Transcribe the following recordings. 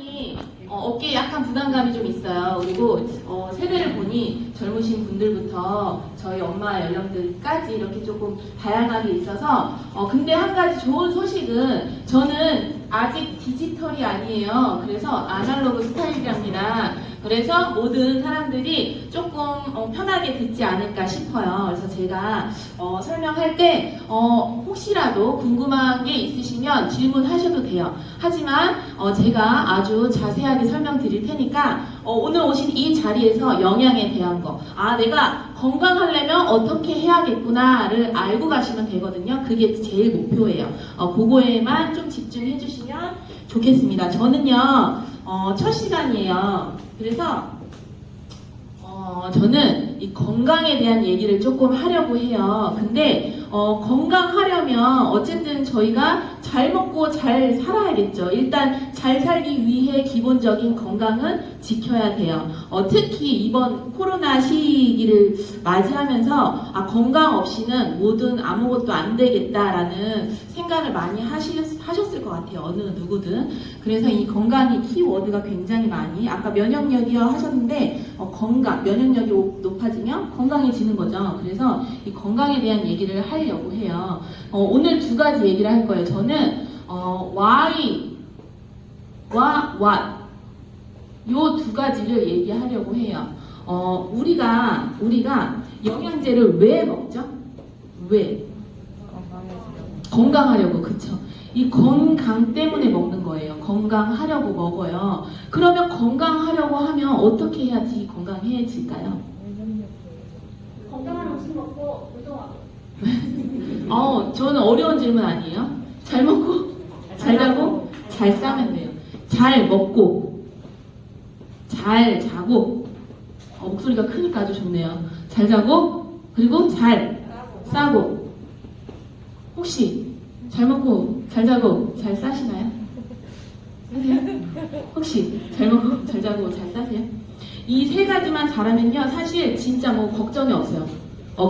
사람이 어깨에 약간 부담감이 좀 있어요. 그리고 세대를 보니 젊으신 분들부터 저희 엄마 연령들까지 이렇게 조금 다양하게 있어서 근데 한 가지 좋은 소식은 저는 아직 디지털이 아니에요. 그래서 아날로그 스타일이랍니다. 그래서 모든 사람들이 조금 편하게 듣지 않을까 싶어요. 그래서 제가 설명할 때 혹시라도 궁금한 게 있으시면 질문하셔도 돼요. 하지만 제가 아주 자세하게 설명드릴 테니까 오늘 오신 이 자리에서 영양에 대한 거, 내가 건강하려면 어떻게 해야겠구나를 알고 가시면 되거든요. 그게 제일 목표예요. 그거에만 좀 집중해 주시면 좋겠습니다. 저는요 첫 시간이에요. 그래서 저는 이 건강에 대한 얘기를 조금 하려고 해요. 근데 건강하려면 어쨌든 저희가 잘 먹고 잘 살아야겠죠. 일단 잘 살기 위해 기본적인 건강은 지켜야 돼요. 특히 이번 코로나 시기를 맞이하면서 건강 없이는 뭐든 아무것도 안 되겠다라는 생각을 많이 하셨을 것 같아요. 어느 누구든. 그래서 이 건강이 키워드가 굉장히 많이, 아까 면역력이요 하셨는데 건강, 면역력이 높아지면 건강해지는 거죠. 그래서 이 건강에 대한 얘기를 하려고 해요. 오늘 두 가지 얘기를 할 거예요. 저는 why와 what 요 두 가지를 얘기하려고 해요. 우리가 영양제를 왜 먹죠? 왜? 건강하려고, 그쵸? 이 건강 때문에 먹는 거예요. 건강하려고 먹어요. 그러면 건강하려고 하면 어떻게 해야지 건강해질까요? 건강한 음식 먹고 운동하고. 저는 어려운 질문 아니에요. 잘 먹고, 잘 자고, 잘 싸면 돼요. 잘 먹고, 잘 자고, 목소리가 크니까 아주 좋네요. 잘 자고, 그리고 잘 싸고. 혹시 잘 먹고, 잘 자고, 잘 싸시나요? 싸세요? 혹시 잘 먹고, 잘 자고, 잘 싸세요? 이 세 가지만 잘하면요, 사실 진짜 뭐 걱정이 없어요.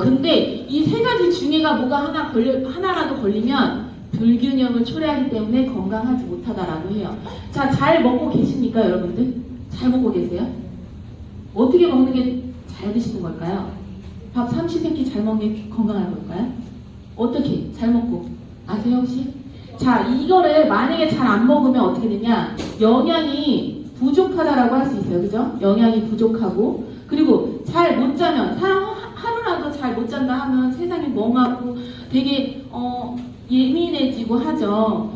근데 이 세 가지 중에가 뭐가 하나라도 걸리면 불균형을 초래하기 때문에 건강하지 못하다라고 해요. 자, 잘 먹고 계십니까, 여러분들? 잘 먹고 계세요? 어떻게 먹는 게 잘 드시는 걸까요? 밥 삼시세끼 잘 먹는 게 건강한 걸까요? 어떻게? 잘 먹고 아세요, 혹시? 자, 이거를 만약에 잘 안 먹으면 어떻게 되냐? 영양이 부족하다라고 할 수 있어요. 그죠? 영양이 부족하고, 그리고 잘 못 자면, 사람 하루라도 잘 못 잔다 하면 세상이 멍하고 되게 예민해지고 하죠.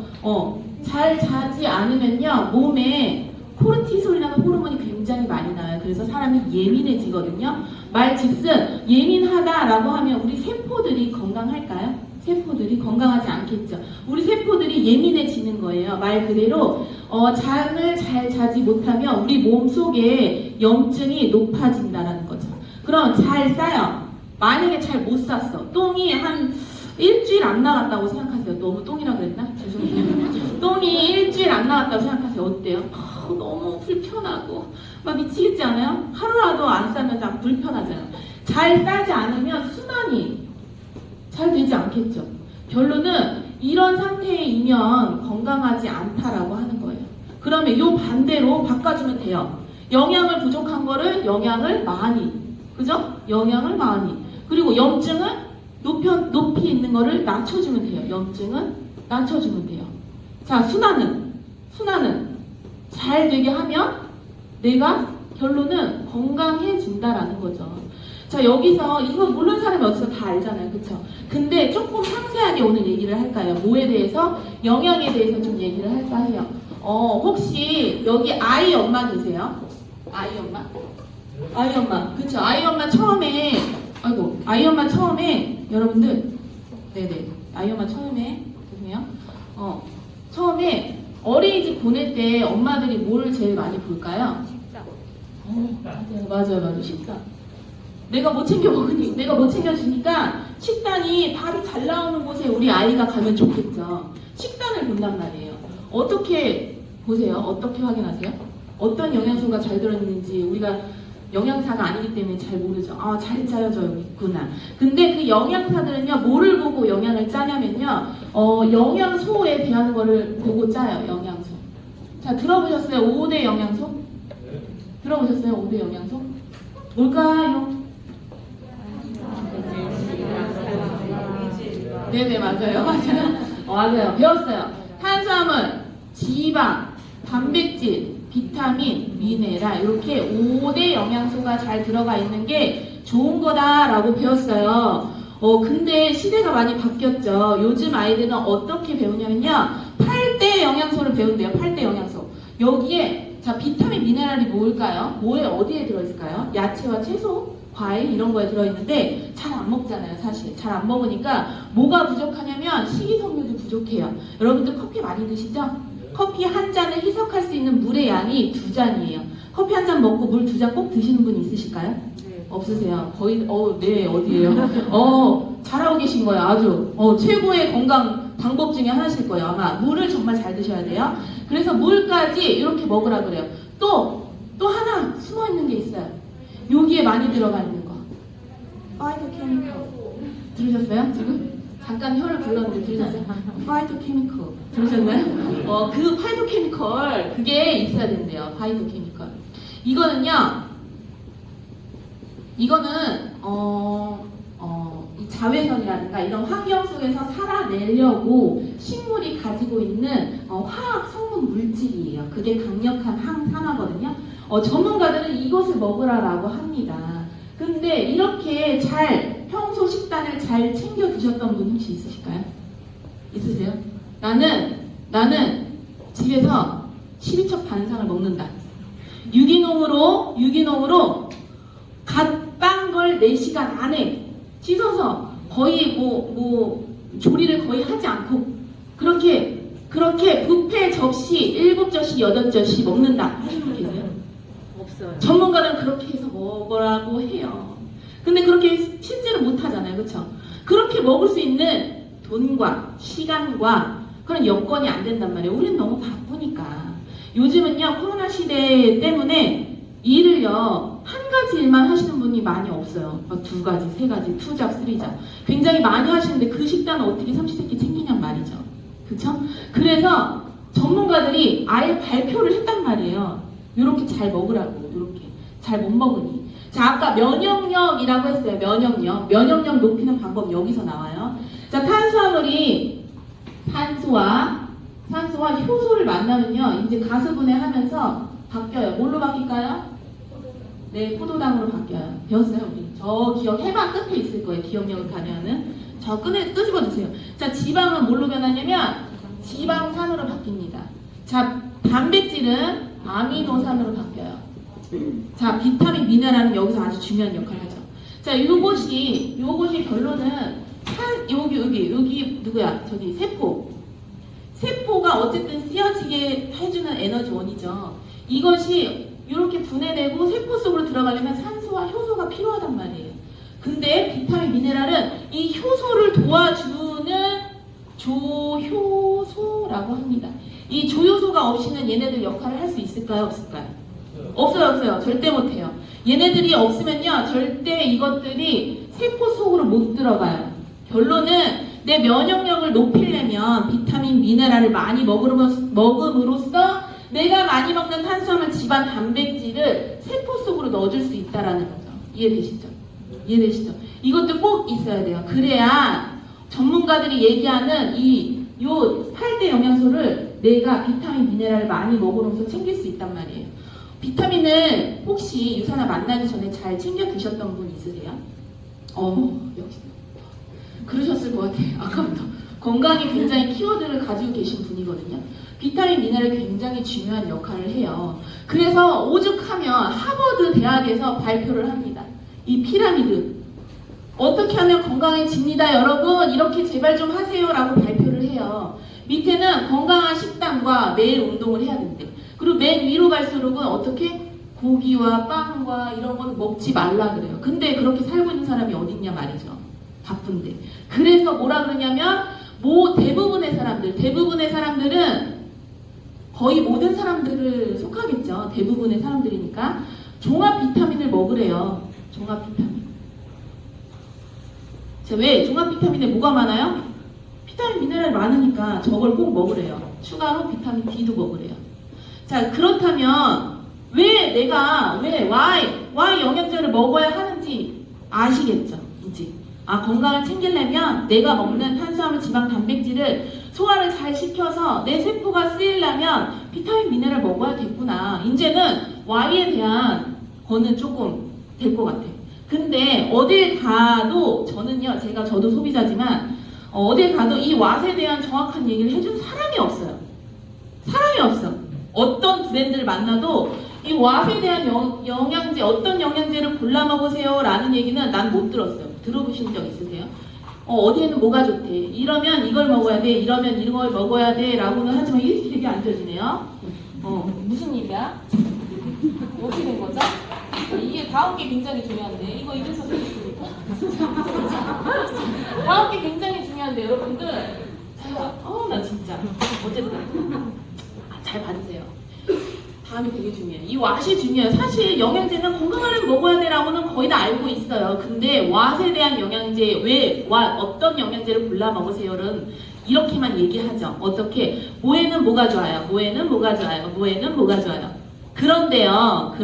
잘 자지 않으면요, 몸에 코르티솔이라는 호르몬이 굉장히 많이 나와요. 그래서 사람이 예민해지거든요. 말즉슨 예민하다라고 하면 우리 세포들이 건강할까요? 세포들이 건강하지 않겠죠. 우리 세포들이 예민해지는 거예요. 말 그대로 잠을 잘 자지 못하면 우리 몸속에 염증이 높아진다는 거죠. 그럼 잘 싸요. 만약에 잘 못 쌌어. 똥이 한 일주일 안 나갔다고 생각하세요. 너무 똥이라 그랬나? 죄송해요. 똥이 일주일 안 나갔다고 생각하세요. 어때요? 너무 불편하고 막 미치겠지 않아요? 하루라도 안 싸면 다 불편하잖아요. 잘 싸지 않으면 순환이 잘 되지 않겠죠. 결론은 이런 상태이면 건강하지 않다라고 하는 거예요. 그러면 요 반대로 바꿔주면 돼요. 영양을 부족한 거를 영양을 많이, 그죠? 영양을 많이. 그리고 염증은 높이 있는 거를 낮춰주면 돼요. 염증은 낮춰주면 돼요. 자, 순환은 잘 되게 하면 내가 결론은 건강해진다라는 거죠. 자, 여기서 이거 모르는 사람이 어디서 다 알잖아요. 그쵸? 근데 조금 상세하게 오늘 얘기를 할까요? 뭐에 대해서? 영양에 대해서 좀 얘기를 할까 해요. 혹시 여기 아이 엄마 계세요? 아이 엄마? 아이 엄마. 그쵸? 아이 엄마 처음에 여러분들, 네네. 아이 엄마 처음에, 죄송해요. 처음에 어린이집 보낼 때 엄마들이 뭘 제일 많이 볼까요? 식단. 맞아요. 식단. 내가 못 챙겨주니까 식단이 밥이 잘 나오는 곳에 우리 아이가 가면 좋겠죠. 식단을 본단 말이에요. 어떻게 보세요? 어떻게 확인하세요? 어떤 영양소가 잘 들어있는지 우리가 영양사가 아니기 때문에 잘 모르죠. 잘 짜여져 있구나. 근데 그 영양사들은요, 뭐를 보고 영양을 짜냐면요, 영양소에 대한 거를 보고 짜요. 영양소. 자, 들어보셨어요? 5대 영양소? 들어보셨어요? 5대 영양소? 뭘까요? 네네, 맞아요. 맞아요. 맞아요. 배웠어요. 탄수화물, 지방, 단백질, 비타민, 미네랄 이렇게 5대 영양소가 잘 들어가 있는 게 좋은 거다라고 배웠어요. 근데 시대가 많이 바뀌었죠. 요즘 아이들은 어떻게 배우냐면요. 8대 영양소를 배운대요. 8대 영양소. 여기에 자, 비타민, 미네랄이 뭘까요? 뭐에 어디에 들어있을까요? 야채와 채소, 과일 이런 거에 들어있는데 잘 안 먹잖아요. 사실 잘 안 먹으니까 뭐가 부족하냐면 식이섬유도 부족해요. 여러분들 커피 많이 드시죠? 커피 한 잔을 희석할 수 있는 물의 양이 2잔이에요. 커피 한 잔 먹고 물 2잔 꼭 드시는 분 있으실까요? 네. 없으세요? 거의 네, 어디예요? 잘하고 계신 거예요. 아주 최고의 건강 방법 중에 하나실 거예요. 아마 물을 정말 잘 드셔야 돼요. 그래서 물까지 이렇게 먹으라 그래요. 또 하나 숨어 있는 게 있어요. 여기에 많이 들어가 있는 거. 파이토케미컬. 들으셨어요? 지금? 잠깐 혀를 불렀는데 들으셨어요? 파이토케미컬. 들으셨나요? 그 파이토케미컬 그게 있어야 된대요. 파이토케미컬. 이거는 이 자외선이라든가 이런 환경 속에서 살아내려고 식물이 가지고 있는 화학 성분 물질이에요. 그게 강력한 항산화거든요. 전문가들은 이것을 먹으라라고 합니다. 근데 이렇게 평소 식단을 잘 챙겨 드셨던 분 혹시 있으실까요? 있으세요? 나는 집에서 12첩 반상을 먹는다. 유기농으로 갓 빤 걸 4시간 안에 씻어서 거의 조리를 거의 하지 않고 그렇게 뷔페 접시 7접시 8접시 먹는다 하시는 분 계세요? 없어요. 전문가는 그렇게 해서 먹으라고 해요. 근데 그렇게 실제로 못 하잖아요. 그렇죠? 그렇게 먹을 수 있는 돈과 시간과 그런 여건이 안 된단 말이에요. 우리는 너무 바쁘니까. 요즘은요, 코로나 시대 때문에 일을요, 한 가지 일만 하시는 분이 많이 없어요. 막 2가지, 3가지, 2잡, 3잡. 굉장히 많이 하시는데 그 식단을 어떻게 삼시세끼 챙기냔 말이죠. 그쵸? 그래서 전문가들이 아예 발표를 했단 말이에요. 요렇게 잘 먹으라고, 요렇게. 잘 못 먹으니. 자, 아까 면역력이라고 했어요. 면역력 높이는 방법 여기서 나와요. 자, 탄수화물이 산소와 효소를 만나면요, 이제 가수분해하면서 바뀌어요. 뭘로 바뀔까요? 네, 포도당으로 바뀌어요. 배웠어요, 우리? 저 해방 끝에 있을 거예요. 기억력을 가려는. 저 끄집어 주세요. 자, 지방은 뭘로 변하냐면 지방산으로 바뀝니다. 자, 단백질은 아미노산으로 바뀌어요. 자, 비타민, 미네랄은 여기서 아주 중요한 역할을 하죠. 자, 요것이 결론은 여기 누구야? 저기 세포가 어쨌든 쓰여지게 해주는 에너지원이죠. 이것이 이렇게 분해되고 세포 속으로 들어가려면 산소와 효소가 필요하단 말이에요. 근데 비타민, 미네랄은 이 효소를 도와주는 조효소라고 합니다. 이 조효소가 없이는 얘네들 역할을 할 수 있을까요? 없을까요? 없어요. 절대 못해요. 얘네들이 없으면요, 절대 이것들이 세포 속으로 못 들어가요. 결론은 내 면역력을 높이려면 비타민, 미네랄을 많이 먹음으로써 내가 많이 먹는 탄수화물, 지방, 단백질을 세포 속으로 넣어줄 수 있다라는 거죠. 이해되시죠? 이것도 꼭 있어야 돼요. 그래야 전문가들이 얘기하는 요 8대 영양소를 내가 비타민, 미네랄을 많이 먹으면서 챙길 수 있단 말이에요. 비타민을 혹시 유산화 만나기 전에 잘 챙겨 드셨던 분 있으세요? 역시 그러셨을 것 같아요. 아까부터 건강이 굉장히 키워드를 가지고 계신 분이거든요. 비타민, 미네랄이 굉장히 중요한 역할을 해요. 그래서 오죽하면 하버드 대학에서 발표를 합니다. 이 피라미드 어떻게 하면 건강해집니다 여러분, 이렇게 제발 좀 하세요 라고 발표를 해요. 밑에는 건강한 식단과 매일 운동을 해야 된대. 그리고 맨 위로 갈수록은 어떻게? 고기와 빵과 이런 건 먹지 말라 그래요. 근데 그렇게 살고 있는 사람이 어딨냐 말이죠. 바쁜데. 그래서 뭐라 그러냐면 대부분의 사람들은 거의 모든 사람들을 속하겠죠. 대부분의 사람들이니까 종합 비타민을 먹으래요. 종합 비타민. 자, 왜? 종합 비타민에 뭐가 많아요? 비타민, 미네랄 많으니까 저걸 꼭 먹으래요. 추가로 비타민 D도 먹으래요. 자, 그렇다면 왜 why 영양제를 먹어야 하는지 아시겠죠? 이제. 건강을 챙기려면 내가 먹는 탄수화물, 지방, 단백질을 소화를 잘 시켜서 내 세포가 쓰이려면 비타민, 미네랄 먹어야 되구나. 이제는 Y에 대한 거는 조금 될 것 같아요. 근데 어딜 가도 저도 소비자지만 어딜 가도 이 왓에 대한 정확한 얘기를 해준 사람이 없어요. 사람이 없어. 어떤 브랜드를 만나도 이 왓에 대한 영양제, 어떤 영양제를 골라 먹으세요 라는 얘기는 난 못 들었어요. 들어보신 적 있으세요? 어디에는 뭐가 좋대. 이러면 이걸 먹어야 돼. 이러면 이걸 먹어야 돼. 라고는 하지만 이게 되게 안 져지네요. 무슨 일이야? 어떻게 된 거죠? 이게 다음 게 굉장히 중요한데. 이거 이래서 되겠습니까? 다음 게 굉장히 중요한데, 여러분들. 나 진짜. 어쨌든. 잘 받으세요. 다음이 되게 중요해요. 이 왓이 중요해요. 사실 영양제는 건강하려면 먹어야 돼라고는 거의 다 알고 있어요. 근데 왓에 대한 영양제, 어떤 영양제를 골라 먹으세요는 이렇게만 얘기하죠. 어떻게? 뭐에는 뭐가 좋아요? 뭐에는 뭐가 좋아요? 뭐에는 뭐가 좋아요? 그런데요.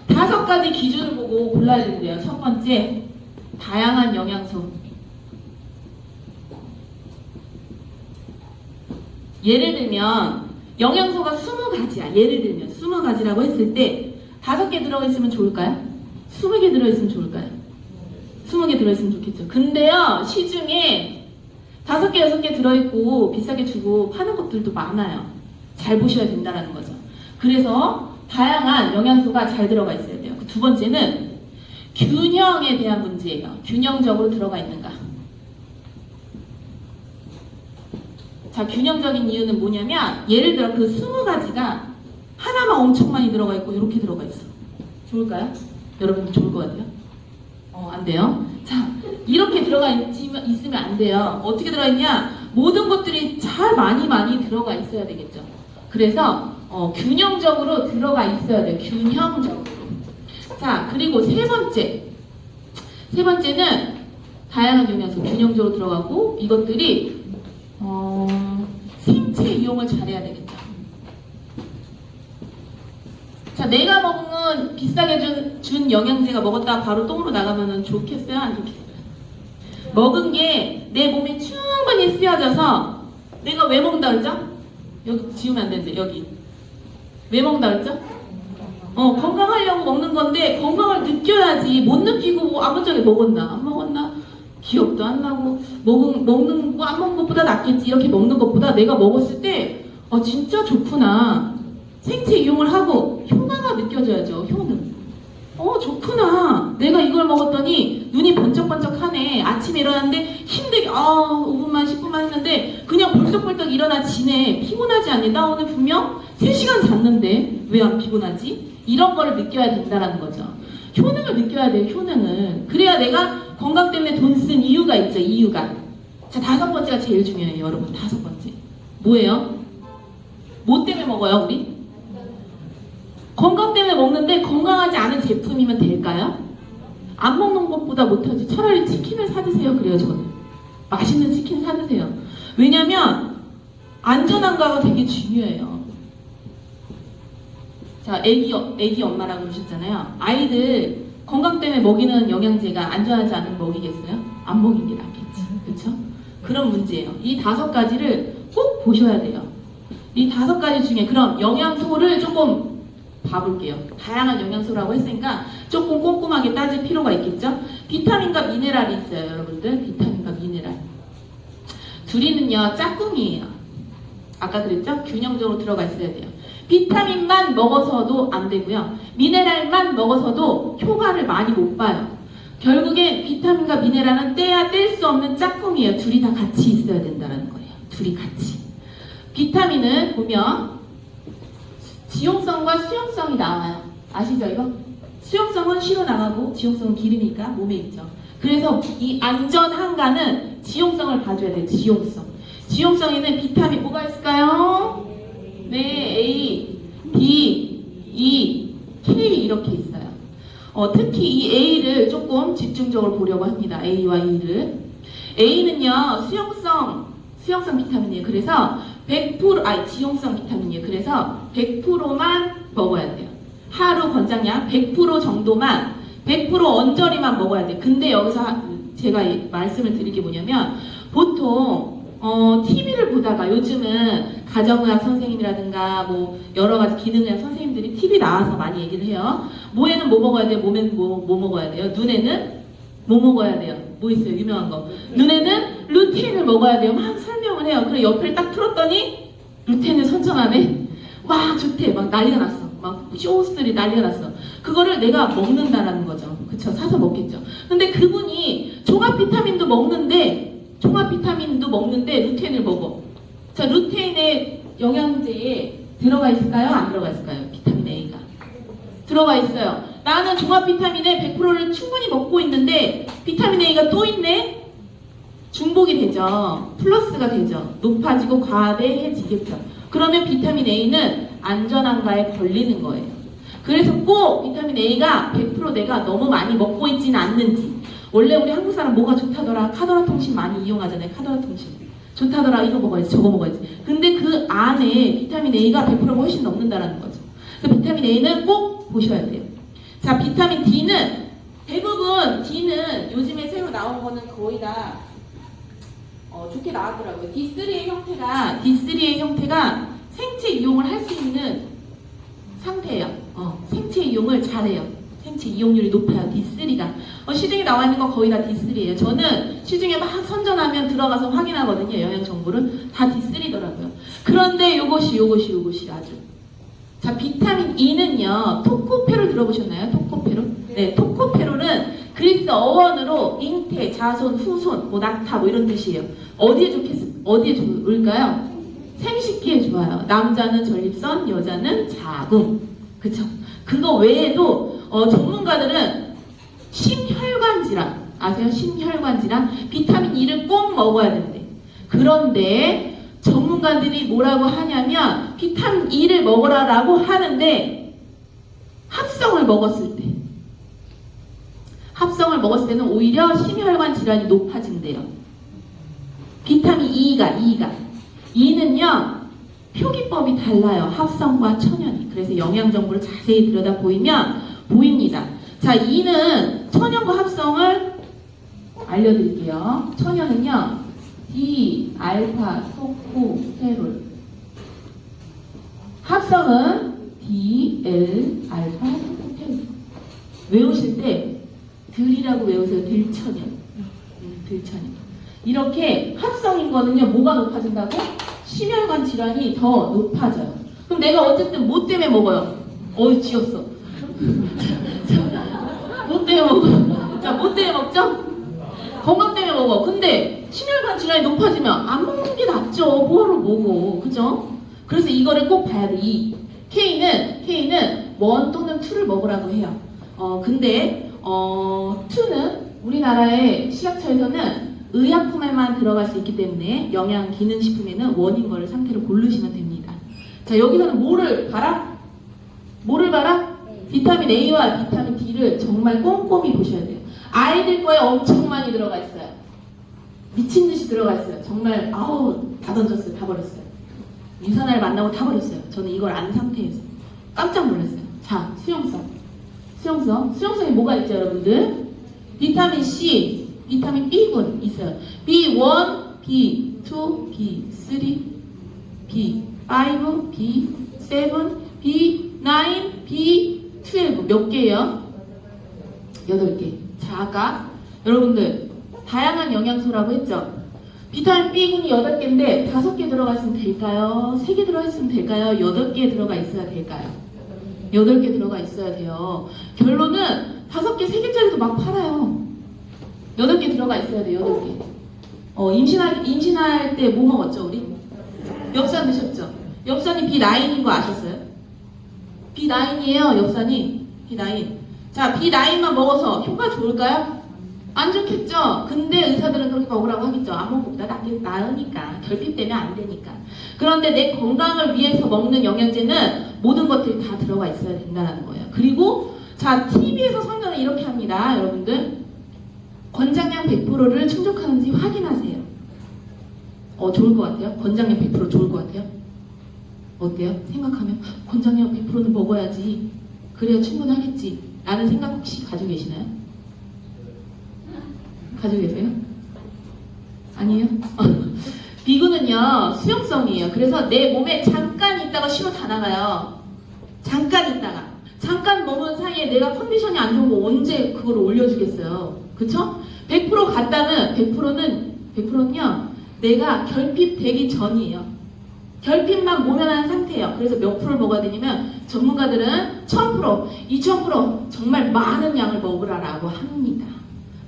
5가지 기준을 보고 골라야 된대요. 첫 번째, 다양한 영양소. 예를 들면 영양소가 20가지야. 예를 들면 20가지라고 했을 때 5개 들어가 있으면 좋을까요? 20개 들어있으면 좋을까요? 20개 들어있으면 좋겠죠. 근데요, 시중에 5개, 6개 들어있고 비싸게 주고 파는 것들도 많아요. 잘 보셔야 된다는 거죠. 그래서 다양한 영양소가 잘 들어가 있어야 돼요. 두 번째는 균형에 대한 문제예요. 균형적으로 들어가 있는가. 자, 균형적인 이유는 뭐냐면 예를 들어 그 20가지가 하나만 엄청 많이 들어가 있고 이렇게 들어가 있어. 좋을까요? 여러분 좋을 것 같아요? 안 돼요. 자, 이렇게 들어가 있으면 안 돼요. 어떻게 들어가 있냐? 모든 것들이 잘 많이 들어가 있어야 되겠죠. 그래서 균형적으로 들어가 있어야 돼요. 균형적으로. 자, 그리고 세 번째는 다양한 영양소 균형적으로 들어가고 이것들이 생체 이용을 잘해야 되겠죠. 자, 내가 먹는 비싸게 준 영양제가 먹었다가 바로 똥으로 나가면 좋겠어요? 안 좋겠어요? 먹은 게 내 몸에 충분히 쓰여져서 내가 왜 먹는다 그랬죠? 여기 지우면 안 되는데 여기 왜 먹는다 그랬죠? 건강하려고 먹는 건데 건강을 느껴야지. 못 느끼고 뭐 아무짝에 먹었나 안 먹었나 기억도 안 나고 먹는 거 안 먹는 것보다 낫겠지. 이렇게 먹는 것보다 내가 먹었을 때 진짜 좋구나. 생체 이용을 하고 효과가 느껴져야죠. 효능. 좋구나. 내가 이걸 먹었더니 눈이 번쩍번쩍하네. 아침에 일어났는데 힘들게 5분만 10분만 했는데 그냥 벌떡벌떡 일어나지네. 피곤하지 않네. 나 오늘 분명 3시간 잤는데 왜 안 피곤하지? 이런 거를 느껴야 된다는 거죠. 효능을 느껴야 돼요. 효능을. 그래야 내가 건강 때문에 돈 쓴 이유가 있죠. 이유가. 자, 5번째가 제일 중요해요. 여러분 5번째. 뭐예요? 뭐 때문에 먹어요 우리? 건강 때문에 먹는데 건강하지 않은 제품이면 될까요? 안 먹는 것보다 못하지. 차라리 치킨을 사드세요. 그래요 저는. 맛있는 치킨 사드세요. 왜냐면 안전한가가 되게 중요해요. 자, 애기 엄마라고 그러셨잖아요. 아이들 건강 때문에 먹이는 영양제가 안전하지 않으면 먹이겠어요? 안 먹이는 게 낫겠지. 그렇죠? 그런 문제예요. 이 5가지를 꼭 보셔야 돼요. 이 5가지 중에 그럼 영양소를 조금 봐볼게요. 다양한 영양소라고 했으니까 조금 꼼꼼하게 따질 필요가 있겠죠? 비타민과 미네랄이 있어요. 여러분들 비타민과 미네랄 둘이는요 짝꿍이에요. 아까 그랬죠? 균형적으로 들어가 있어야 돼요. 비타민만 먹어서도 안 되고요. 미네랄만 먹어서도 효과를 많이 못 봐요. 결국엔 비타민과 미네랄은 떼야 뗄 수 없는 짝꿍이에요. 둘이 다 같이 있어야 된다는 거예요. 둘이 같이. 비타민은 보면 지용성과 수용성이 나와요. 아시죠 이거? 수용성은 쉬러 나가고 지용성은 기름이니까 몸에 있죠. 그래서 이 안전한가는 지용성을 봐줘야 돼요. 지용성에는 비타민 뭐가 있을까요? 네, A, B, E, K 이렇게 있어요. 특히 이 A를 조금 집중적으로 보려고 합니다. A와 E를. A는요 수용성 비타민이에요. 그래서 지용성 비타민이에요. 그래서 100%만 먹어야 돼요. 하루 권장량 100% 정도만, 100% 언저리만 먹어야 돼요. 근데 여기서 제가 말씀을 드릴 게 뭐냐면, 보통 TV를 보다가 요즘은 가정의학 선생님이라든가 뭐 여러 가지 기능의학 선생님들이 TV 나와서 많이 얘기를 해요. 뭐에는 뭐 먹어야 돼요? 몸에는 뭐 먹어야 돼요? 눈에는 뭐 먹어야 돼요? 뭐 있어요? 유명한 거. 눈에는 루테인을 먹어야 돼요. 막 설명을 해요. 그래 옆을 딱 틀었더니 루테인을 선전하네? 와 좋대. 막 난리가 났어. 막 쇼호스들이 난리가 났어. 그거를 내가 먹는다라는 거죠. 그쵸? 사서 먹겠죠. 근데 그분이 종합 비타민도 먹는데 루테인을 먹어. 자, 루테인의 영양제에 들어가 있을까요? 안 들어가 있을까요? 비타민 A가. 들어가 있어요. 나는 종합 비타민의 100%를 충분히 먹고 있는데 비타민 A가 또 있네? 중복이 되죠. 플러스가 되죠. 높아지고 과대해지겠죠. 그러면 비타민 A는 안전한가에 걸리는 거예요. 그래서 꼭 비타민 A가 100% 내가 너무 많이 먹고 있지는 않는지. 원래 우리 한국 사람 뭐가 좋다더라? 카더라 통신 많이 이용하잖아요. 카더라 통신. 좋다더라. 이거 먹어야지. 저거 먹어야지. 근데 그 안에 비타민 A가 100%가 훨씬 넘는다는 거죠. 그 비타민 A는 꼭 보셔야 돼요. 자, 비타민 D는 대부분 D는 요즘에 새로 나온 거는 거의 다 좋게 나왔더라고요. D3의 형태가 생체 이용을 할 수 있는 상태예요. 생체 이용을 잘해요. 생체 이용률이 높아요. D3가. 시중에 나와 있는 거 거의 다 D3예요. 저는 시중에 막 선전하면 들어가서 확인하거든요. 영양 정보를. 다 D3더라고요. 그런데 요것이 아주. 자, 비타민 E는요. 토코페롤 들어보셨나요? 토코페롤? 네, 토코페롤은 그리스 어원으로 잉태, 자손, 후손, 낙타 이런 뜻이에요. 어디에 좋을까요? 생식기에 좋아요. 남자는 전립선, 여자는 자궁. 그쵸? 그거 외에도 전문가들은 심혈관 질환 아세요? 심혈관 질환 비타민 E를 꼭 먹어야 된대. 그런데 전문가들이 뭐라고 하냐면 비타민 E를 먹으라라고 하는데 합성을 먹었을 때는 오히려 심혈관 질환이 높아진대요. 비타민 E는요 표기법이 달라요. 합성과 천연이. 그래서 영양 정보를 자세히 들여다보면 보입니다. 자, E는 천연과 합성을 알려드릴게요. 천연은요 D-알파 토코페롤. 합성은 D-L-알파 토코페롤. 외우실 때 들이라고 외우세요. 들천연. 들천연. 이렇게 합성인 거는요 뭐가 높아진다고? 심혈관 질환이 더 높아져요. 그럼 내가 어쨌든 뭐 때문에 먹어요? 지었어. 뭐 때문에 먹어? 자, 뭐 때문에 먹죠? 건강 때문에 먹어. 근데 심혈관 질환이 높아지면 안 먹는 게 낫죠. 뭐하러 먹어. 그죠? 그래서 이거를 꼭 봐야 돼. K는 1 또는 2를 먹으라고 해요. 근데 2는 우리나라의 식약처에서는 의약품에만 들어갈 수 있기 때문에 영양기능식품에는 원인 거를 상태로 고르시면 됩니다. 자, 여기서는 뭐를 봐라? 비타민 A와 비타민 D를 정말 꼼꼼히 보셔야 돼요. 아이들 거에 엄청 많이 들어가 있어요. 미친 듯이 들어가 있어요. 정말 다 던졌어요. 다 버렸어요. 유산화를 만나고 다 버렸어요. 저는 이걸 안 상태에서 깜짝 놀랐어요. 자, 수용성이 뭐가 있죠, 여러분들? 비타민 C, 비타민 B군 있어요. B1, B2, B3, B5, B7, B9, B12 몇 개예요? 8개. 자, 아까 여러분들 다양한 영양소라고 했죠? 비타민 B군이 8개인데 5개 들어가 있으면 될까요? 3개 들어가 있으면 될까요? 8개 들어가 있어야 될까요? 8개 들어가 있어야 돼요. 결론은 5개, 3개짜리도 막 팔아요. 8개 들어가 있어야 돼요. 8개. 임신할 때 뭐 먹었죠, 우리? 엽산 드셨죠? 엽산이 B9인 거 아셨어요? B9이에요, 엽산이. B9. 자, B9만 먹어서 효과 좋을까요? 안 좋겠죠? 근데 의사들은 그렇게 먹으라고 하겠죠. 안 먹어보다 나으니까. 결핍 때문에 안 되니까. 그런데 내 건강을 위해서 먹는 영양제는 모든 것들이 다 들어가 있어야 된다는 거예요. 그리고 자, TV에서 선전을 이렇게 합니다. 여러분들. 권장량 100%를 충족하는지 확인하세요. 좋을 것 같아요? 권장량 100% 좋을 것 같아요? 어때요? 생각하면 권장량 100%는 먹어야지. 그래야 충분하겠지. 라는 생각 혹시 가지고 계시나요? 가지고 계세요? 아니에요? 비구는요, 수용성이에요. 그래서 내 몸에 잠깐 있다가 쉬고 다 나가요. 잠깐 있다가. 잠깐 머문 사이에 내가 컨디션이 안 좋은 거 언제 그걸 올려주겠어요. 그쵸? 100% 갔다는, 100%는요, 내가 결핍되기 전이에요. 결핍만 모면한 상태예요. 그래서 몇 프로를 먹어야 되냐면, 전문가들은 1000%, 2000% 정말 많은 양을 먹으라라고 합니다.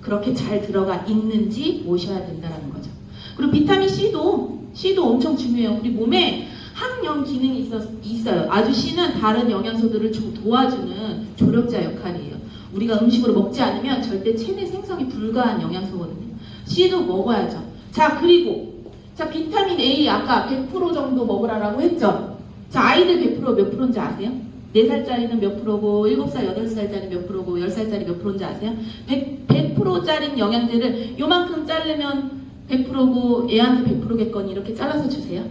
그렇게 잘 들어가 있는지 보셔야 된다는 거죠. 그리고 비타민 C도 엄청 중요해요. 우리 몸에 항염 기능이 있어요. 아주 C는 다른 영양소들을 도와주는 조력자 역할이에요. 우리가 음식으로 먹지 않으면 절대 체내 생성이 불가한 영양소거든요. C도 먹어야죠. 자, 그리고 비타민 A 아까 100% 정도 먹으라고 했죠. 자, 아이들 100% 몇 프로인지 아세요? 4살짜리는 몇 프로고 7살, 8살짜리 몇 프로고 10살짜리 몇 프로인지 아세요? 100%짜리 영양제를 요만큼 자르면 100%고 애한테 100%겠거니 이렇게 잘라서 주세요?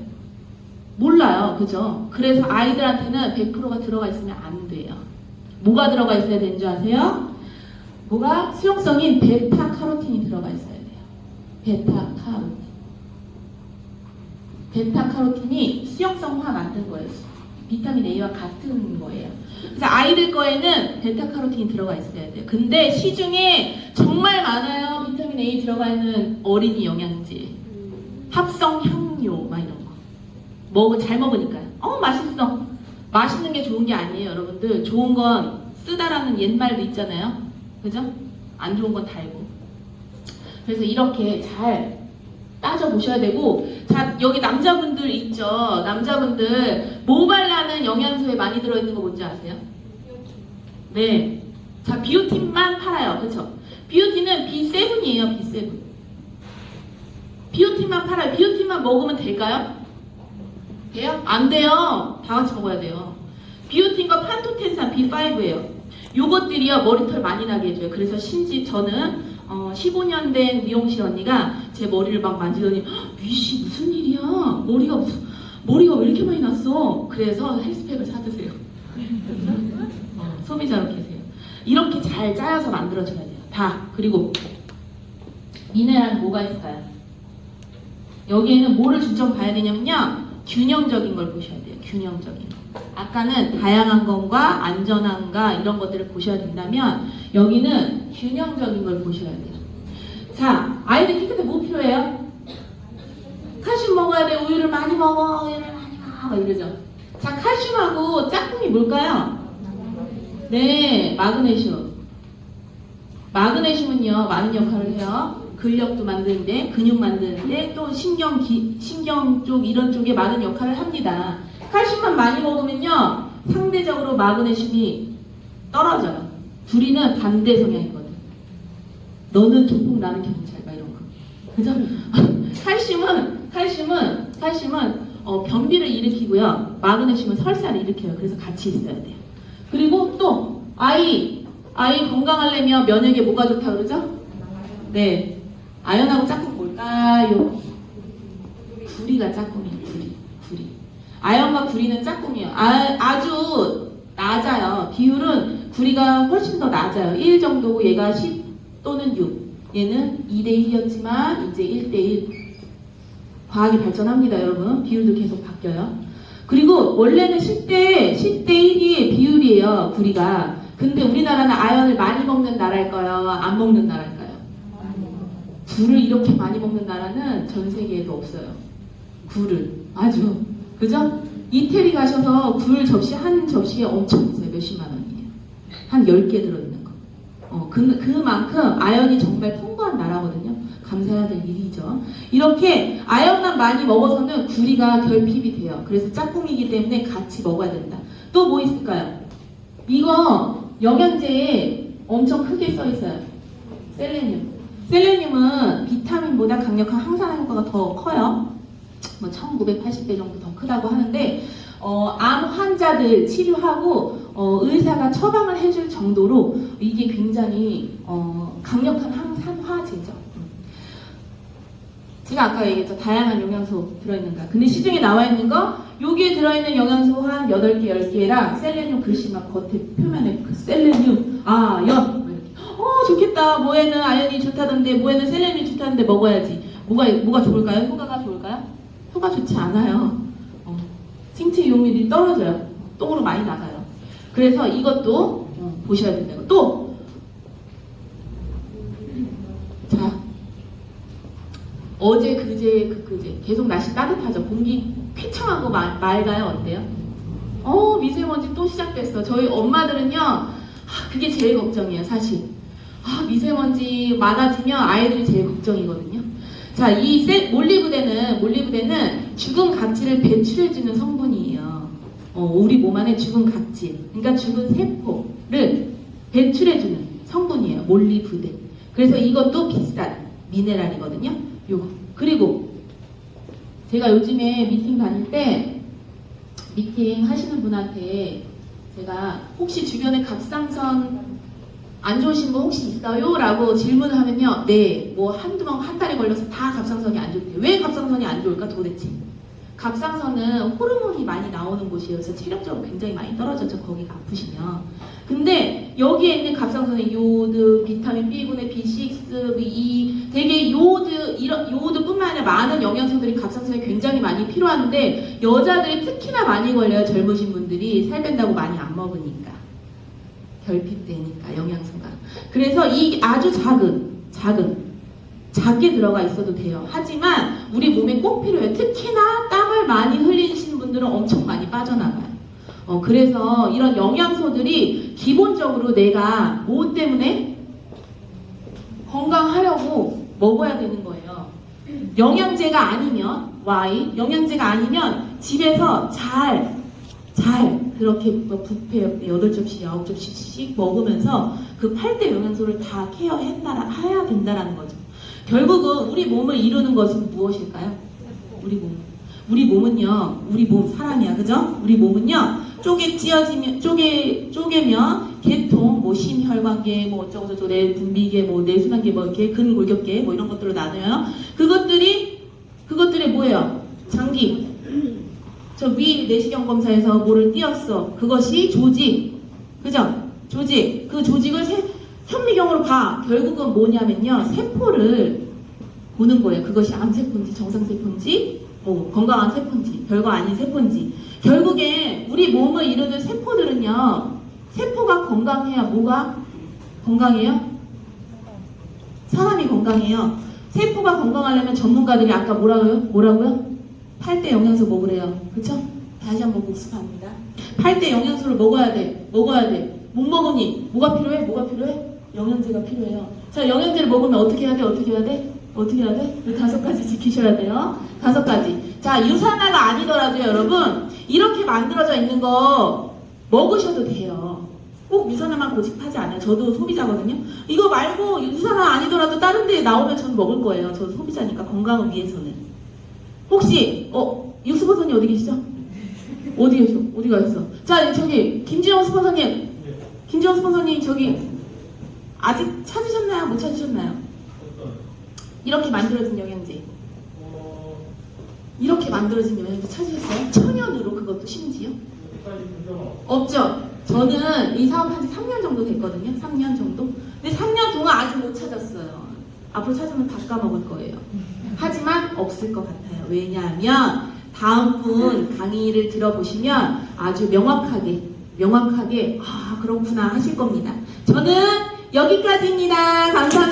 몰라요. 그죠? 그래서 아이들한테는 100%가 들어가 있으면 안 돼요. 뭐가 들어가 있어야 되는 줄 아세요? 뭐가? 수용성인 베타카로틴이 들어가 있어야 돼요. 베타카로틴이 수용성화 만든 거예요. 비타민 A와 같은 거예요. 그래서 아이들 거에는 베타카로틴이 들어가 있어야 돼요. 근데 시중에 정말 많아요. 비타민 A 들어가 있는 어린이 영양제. 합성 향료 막 이런 거. 잘 먹으니까요. 맛있어. 맛있는 게 좋은 게 아니에요, 여러분들. 좋은 건 쓰다라는 옛말도 있잖아요. 그죠? 안 좋은 건 달고. 그래서 이렇게 잘 따져보셔야 되고, 자, 여기 남자분들 있죠? 남자분들 모발라는 영양소에 많이 들어있는 거 뭔지 아세요? 네. 자, 비오틴만 팔아요. 그쵸? 비오틴은 B7이에요. B7. 비오틴만 팔아요. 비오틴만 먹으면 될까요? 돼요? 안 돼요. 다 같이 먹어야 돼요. 비오틴과 판토텐산 B5예요. 요것들이요, 머리털 많이 나게 해줘요. 그래서 저는 15년 된 미용실 언니가 제 머리를 막 만지더니 위씨 무슨 일이야? 머리가 왜 이렇게 많이 났어? 그래서 헬스팩을 사드세요. 소비자로 계세요. 이렇게 잘 짜여서 만들어줘야 돼요. 다. 그리고 미네랄은 뭐가 있을까요? 여기에는 뭐를 중점 봐야 되냐면요, 균형적인 걸 보셔야 돼요. 균형적인 거. 아까는 다양한 것과 안전함과 이런 것들을 보셔야 된다면 여기는 균형적인 걸 보셔야 돼요. 자, 아이들 키 클 때 뭐 필요해요? 칼슘 먹어야 돼. 우유를 많이 먹어. 우유를 많이 먹어. 이러죠. 자, 칼슘하고 짝꿍이 뭘까요? 네, 마그네슘. 마그네슘은요, 많은 역할을 해요. 근력도 만드는데, 근육 만드는데, 또 신경 쪽 이런 쪽에 많은 역할을 합니다. 칼슘만 많이 먹으면요, 상대적으로 마그네슘이 떨어져요. 둘이는 반대 성향이거든. 너는 조폭, 나는 경찰, 막 이런 거. 그죠? 칼슘은 변비를 일으키고요, 마그네슘은 설사를 일으켜요. 그래서 같이 있어야 돼요. 그리고 또 아이 건강하려면 면역에 뭐가 좋다 그러죠? 네. 아연하고 짝꿍 뭘까요? 구리가 짝꿍이에요. 구리. 아연과 구리는 짝꿍이에요. 아주 낮아요. 비율은 구리가 훨씬 더 낮아요. 1 정도고 얘가 10 또는 6. 얘는 2대1이었지만 이제 1대1. 과학이 발전합니다, 여러분. 비율도 계속 바뀌어요. 그리고 원래는 10대1이 비율이에요, 구리가. 근데 우리나라는 아연을 많이 먹는 나라일까요? 안 먹는 나라일까요? 굴을 이렇게 많이 먹는 나라는 전 세계에도 없어요. 굴을. 아주. 그죠? 이태리 가셔서 굴 접시 한 접시에 엄청 있어요. 몇십만 원이에요. 한 10개 들어있는 거. 그만큼 아연이 정말 풍부한 나라거든요. 감사해야 될 일이죠. 이렇게 아연만 많이 먹어서는 구리가 결핍이 돼요. 그래서 짝꿍이기 때문에 같이 먹어야 된다. 또 뭐 있을까요? 이거 영양제에 엄청 크게 써 있어요. 셀레늄. 셀레늄은 비타민보다 강력한 항산화 효과가 더 커요. 뭐 1980배 정도 더 크다고 하는데, 암 환자들 치료하고 의사가 처방을 해줄 정도로 이게 굉장히 강력한 항산화제죠. 제가 아까 얘기했죠. 다양한 영양소 들어있는가. 근데 시중에 나와 있는 거 여기에 들어있는 영양소 한 8개, 10개랑 셀레늄 글씨 막 겉에 표면에 그 셀레늄, 아연 좋겠다. 뭐에는 아연이 좋다던데 뭐에는 셀레늄이 좋다던데 먹어야지. 뭐가 좋을까요? 효과가 좋을까요? 효과 좋지 않아요. 생체 이용률이 떨어져요. 똥으로 많이 나가요. 그래서 이것도 보셔야 된다고. 또 자, 어제 그제 계속 날씨 따뜻하죠. 공기 쾌청하고 맑아요. 어때요? 미세먼지 또 시작됐어. 저희 엄마들은요, 그게 제일 걱정이에요, 사실. 미세먼지 많아지면 아이들이 제일 걱정이거든요. 자, 이 몰리브덴은 죽은 각질을 배출해주는 성분이에요. 우리 몸 안에 죽은 각질, 그러니까 죽은 세포를 배출해주는 성분이에요. 몰리브덴. 그래서 이것도 비싼 미네랄이거든요. 요거. 그리고 제가 요즘에 미팅 다닐 때 미팅 하시는 분한테 제가 혹시 주변에 갑상선 안 좋으신 분 혹시 있어요? 라고 질문을 하면요. 네, 뭐 한 달에 걸려서 다 갑상선이 안 좋대요. 왜 갑상선이 안 좋을까 도대체? 갑상선은 호르몬이 많이 나오는 곳이어서 체력적으로 굉장히 많이 떨어졌죠. 거기가 아프시면. 근데 여기에 있는 갑상선에 요오드, 비타민 B군의 B6, B2, 되게 요오드뿐만 아니라 많은 영양소들이 갑상선에 굉장히 많이 필요한데 여자들이 특히나 많이 걸려요. 젊으신 분들이 살 뺀다고 많이 안 먹으니까. 결핍되니까 영양소가. 그래서 이 아주 작게 들어가 있어도 돼요. 하지만 우리 몸에 꼭 필요해요. 특히나 땀을 많이 흘리시는 분들은 엄청 많이 빠져나가요. 그래서 이런 영양소들이 기본적으로 내가 뭐 때문에 건강하려고 먹어야 되는 거예요. 영양제가 아니면 영양제가 아니면 집에서 잘 그렇게 뷔페 8접시, 9접시씩 먹으면서 그 8대 영양소를 다 케어해야 된다는 거죠. 결국은 우리 몸을 이루는 것은 무엇일까요? 우리 몸은요, 우리 몸 사람이야, 그죠? 우리 몸은요, 쪼개면 계통, 뭐 심혈관계, 뭐 어쩌고저쩌고, 내분비계, 뭐 내순환계, 뭐 이렇게 근골격계, 뭐 이런 것들로 나눠요. 그것들이 뭐예요? 장기. 저 위 내시경 검사에서 뭐를 띄었어. 그것이 조직. 그죠? 조직. 그 조직을 현미경으로 봐. 결국은 뭐냐면요. 세포를 보는 거예요. 그것이 암세포인지 정상세포인지 건강한 세포인지 별거 아닌 세포인지. 결국에 우리 몸을 이루는 세포들은요. 세포가 건강해야 뭐가 건강해요? 사람이 건강해요. 세포가 건강하려면 전문가들이 아까 뭐라고요? 8대 영양소 먹으래요. 그쵸? 다시 한번 복습합니다. 8대 영양소를 먹어야 돼. 못 먹으니 뭐가 필요해? 영양제가 필요해요. 자, 영양제를 먹으면 어떻게 해야 돼? 이 5가지 지키셔야 돼요. 5가지. 자, 유산화가 아니더라도요, 여러분. 이렇게 만들어져 있는 거 먹으셔도 돼요. 꼭 유산화만 고집하지 않아요. 저도 소비자거든요. 이거 말고 유산화 아니더라도 다른 데에 나오면 저는 먹을 거예요. 저도 소비자니까 건강을 위해서는. 혹시 육스포터님 어디 계시죠? 어디 가셨어? 자, 저기 김지영 스폰서님 저기 아직 찾으셨나요? 못 찾으셨나요? 이렇게 만들어진 영양제 찾으셨어요? 천연으로 그것도 심지어? 없죠? 저는 이 사업 한지 3년 정도 됐거든요. 3년 정도. 근데 3년 동안 아직 못 찾았어요. 앞으로 찾으면 다 까먹을 거예요. 하지만 없을 것 같아요. 왜냐하면 다음 분 강의를 들어보시면 아주 명확하게 그렇구나 하실 겁니다. 저는 여기까지입니다. 감사합니다.